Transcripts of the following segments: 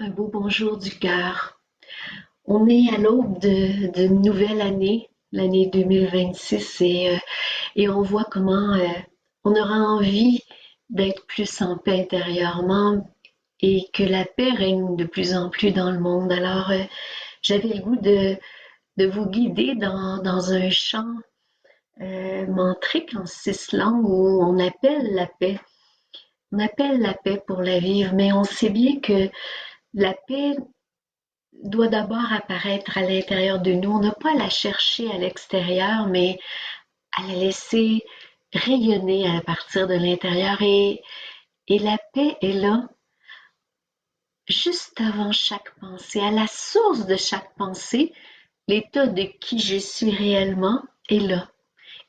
Un beau bonjour du cœur. On est à l'aube d'une nouvelle année, l'année 2026, et on voit comment on aura envie d'être plus en paix intérieurement et que la paix règne de plus en plus dans le monde. Alors, j'avais le goût de vous guider dans un chant mantrique en 6 langues où on appelle la paix. On appelle la paix pour la vivre, mais on sait bien que la paix doit d'abord apparaître à l'intérieur de nous. On n'a pas à la chercher à l'extérieur, mais à la laisser rayonner à partir de l'intérieur. Et la paix est là, juste avant chaque pensée, à la source de chaque pensée. L'état de qui je suis réellement est là.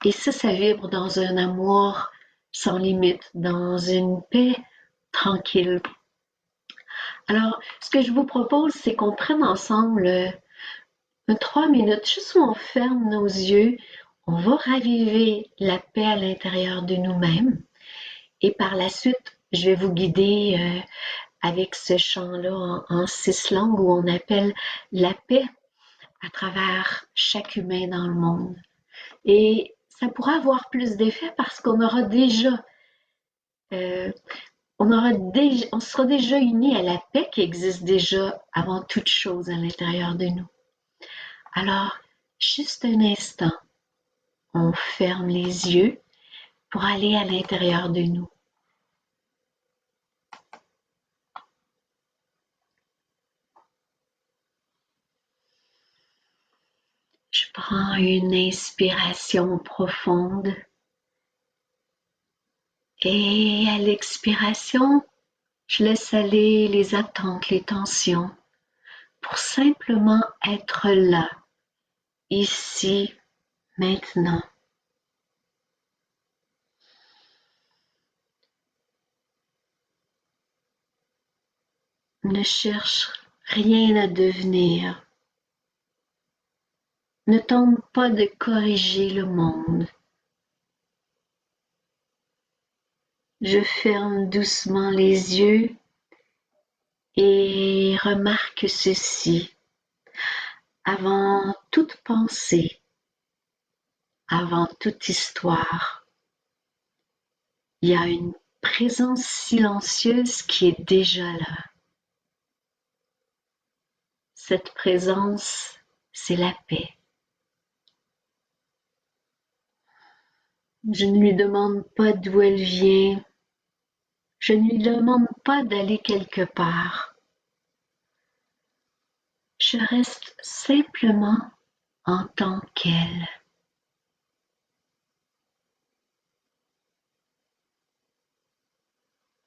Et ça vibre dans un amour sans limite, dans une paix tranquille. Alors, ce que je vous propose, c'est qu'on prenne ensemble 3 minutes, juste où on ferme nos yeux, on va raviver la paix à l'intérieur de nous-mêmes. Et par la suite, je vais vous guider avec ce chant-là en 6 langues où on appelle la paix à travers chaque humain dans le monde. Et ça pourra avoir plus d'effet parce qu'on aura déjà, euh, on sera déjà unis à la paix qui existe déjà avant toute chose à l'intérieur de nous. Alors, juste un instant. On ferme les yeux pour aller à l'intérieur de nous. Je prends une inspiration profonde et à l'expiration, je laisse aller les attentes, les tensions pour simplement être là, ici, maintenant. Ne cherche rien à devenir. Ne tente pas de corriger le monde. Je ferme doucement les yeux et remarque ceci. Avant toute pensée, avant toute histoire, il y a une présence silencieuse qui est déjà là. Cette présence, c'est la paix. Je ne lui demande pas d'où elle vient. Je ne lui demande pas d'aller quelque part. Je reste simplement en tant qu'elle.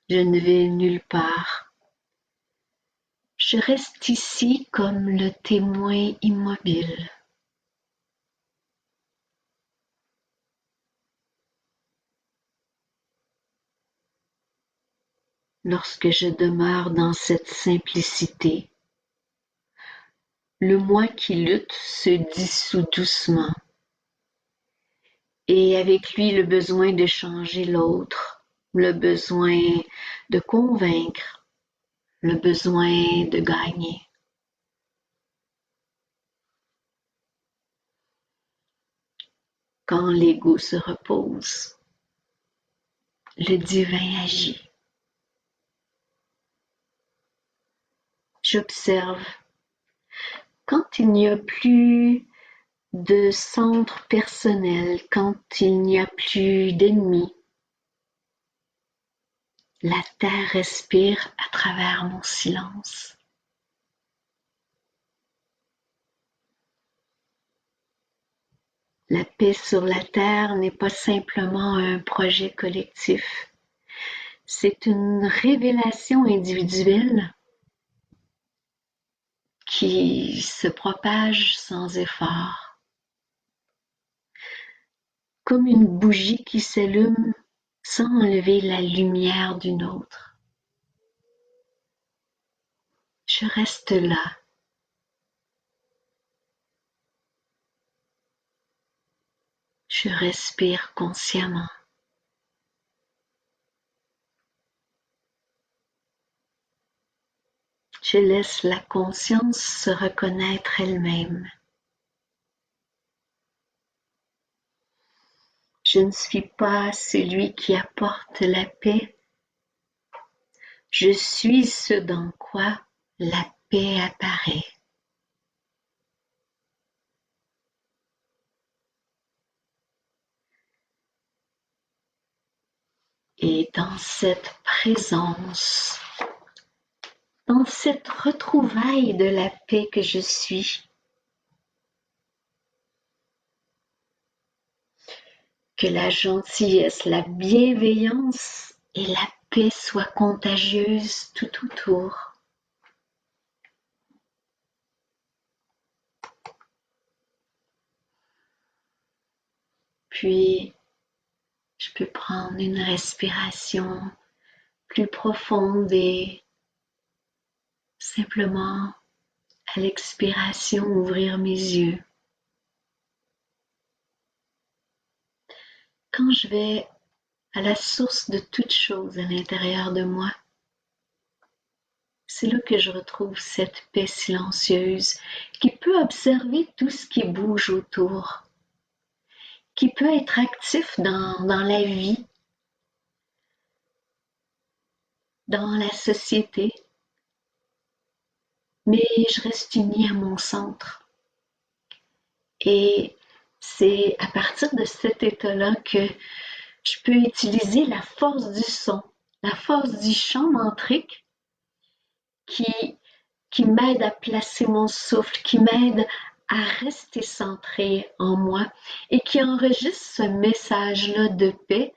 Je ne vais nulle part. Je reste ici comme le témoin immobile. Lorsque je demeure dans cette simplicité, le moi qui lutte se dissout doucement, et avec lui le besoin de changer l'autre, le besoin de convaincre, le besoin de gagner. Quand l'ego se repose, le divin agit. J'observe quand il n'y a plus de centre personnel, quand il n'y a plus d'ennemis. La terre respire à travers mon silence. La paix sur la terre n'est pas simplement un projet collectif, c'est une révélation individuelle qui se propage sans effort, comme une bougie qui s'allume sans enlever la lumière d'une autre. Je reste là. Je respire consciemment. je laisse la conscience se reconnaître elle-même. Je ne suis pas celui qui apporte la paix. Je suis ce dans quoi la paix apparaît. Et dans cette présence, dans cette retrouvaille de la paix que je suis, que la gentillesse, la bienveillance et la paix soient contagieuses tout autour. Puis, je peux prendre une respiration plus profonde et simplement, à l'expiration, ouvrir mes yeux. Quand je vais à la source de toute chose à l'intérieur de moi, c'est là que je retrouve cette paix silencieuse qui peut observer tout ce qui bouge autour, qui peut être actif dans la vie, dans la société, mais je reste unie à mon centre. Et c'est à partir de cet état-là que je peux utiliser la force du son, la force du chant mantrique qui, qui m'aide à placer mon souffle, qui m'aide à rester centré en moi et qui enregistre ce message-là de paix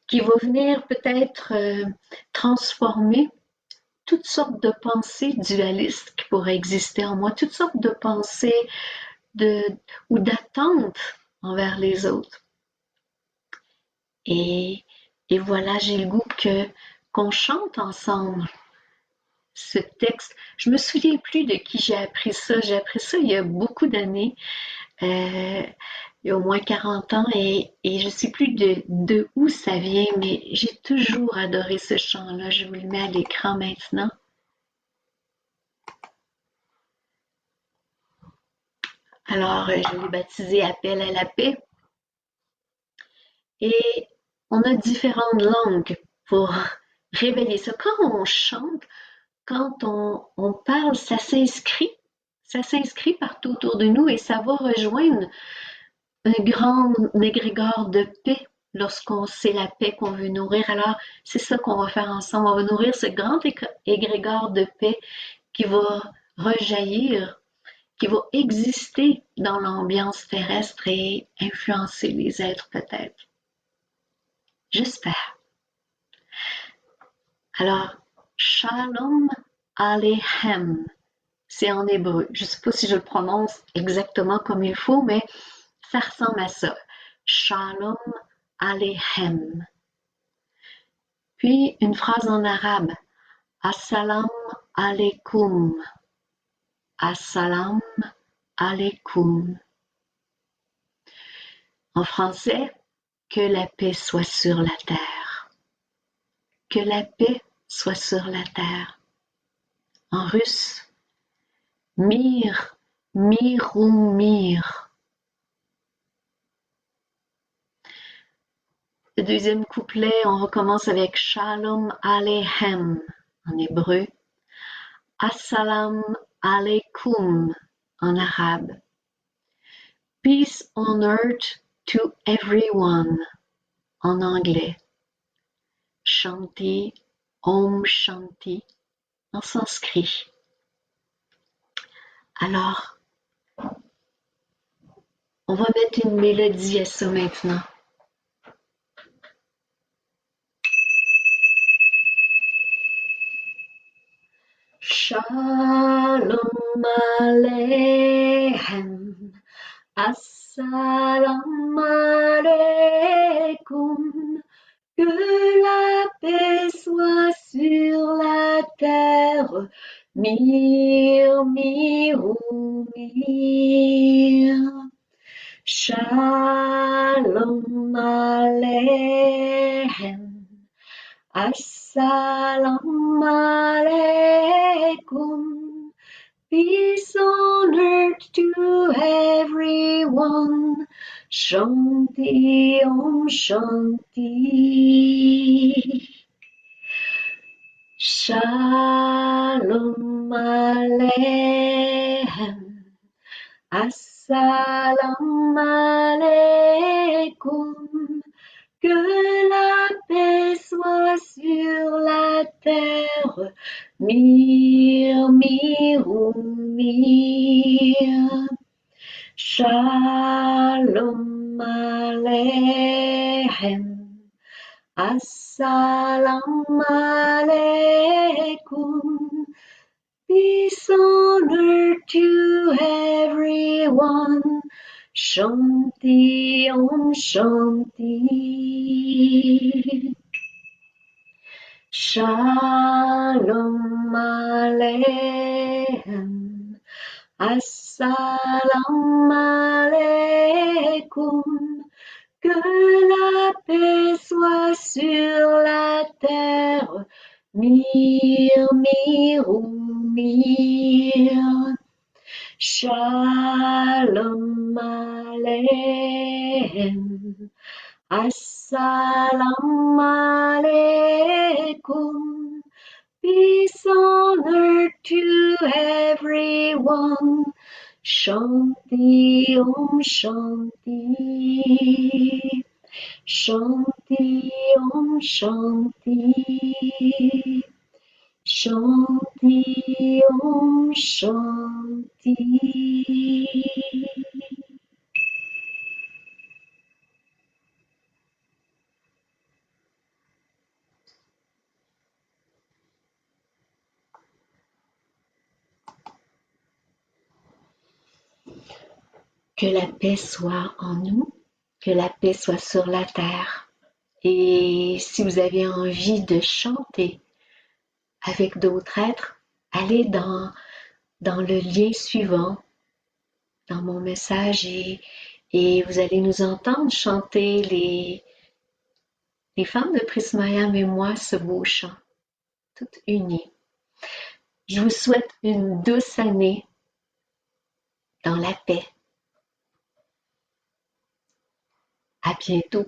qui va venir peut-être transformer toutes sortes de pensées dualistes qui pourraient exister en moi, toutes sortes de pensées ou d'attentes envers les autres. Et voilà, j'ai le goût qu'on chante ensemble ce texte. Je me souviens plus de qui j'ai appris ça. J'ai appris ça il y a beaucoup d'années, il y a au moins 40 ans, et je sais plus de où ça vient, mais j'ai toujours adoré ce chant-là. Je vous le mets à l'écran maintenant. Alors, je l'ai baptisé Appel à la paix. Et on a différentes langues pour révéler ça. Quand on chante, quand on parle, ça s'inscrit partout autour de nous et ça va rejoindre un grand égrégore de paix lorsqu'on sait la paix qu'on veut nourrir. Alors, c'est ça qu'on va faire ensemble. On va nourrir ce grand égrégore de paix qui va rejaillir, qui va exister dans l'ambiance terrestre et influencer les êtres peut-être. J'espère. Alors, Shalom Aleichem, c'est en hébreu. Je ne sais pas si je le prononce exactement comme il faut, mais ça ressemble à ça. Shalom Aleichem. Puis une phrase en arabe. Assalam alaikum. Assalam alaikum. En français, que la paix soit sur la terre. Que la paix soit sur la terre. En russe, Mir, Mirum Mir. Le deuxième couplet, on recommence avec Shalom Aleichem en hébreu, Assalam Alaikum en arabe. Peace on earth to everyone en anglais. Shanti, Om Shanti en sanskrit. Alors, on va mettre une mélodie à ça maintenant. Shalom Aleichem, Assalam Alaikum, que la paix soit sur la terre, Mir, Miru, Mir. Shalom Aleichem, Assalam Alaikum, Peace on earth to everyone. Shanti Om Shanti. Shalom Aleichem. Assalamu alaikum. Que la paix soit sur la terre. Mir, mir, mir. Shalom Aleichem. Assalamu alaikum. Peace on earth to everyone. Shanti Om Shanti. Shalom Aleichem. Assalamu alaikum. Que la paix soit sur la terre. Mir, mir, mir. Shalom Aleichem. Assalamu alaikum. Peace on earth to everyone. Shanti Om Shanti. Shanti Om Shanti. Shanti Om Shanti. Que la paix soit en nous, que la paix soit sur la terre. Et si vous avez envie de chanter avec d'autres êtres, allez dans le lien suivant, dans mon message, et vous allez nous entendre chanter les femmes de Prismayam et moi ce beau chant, toutes unies. Je vous souhaite une douce année dans la paix. À bientôt.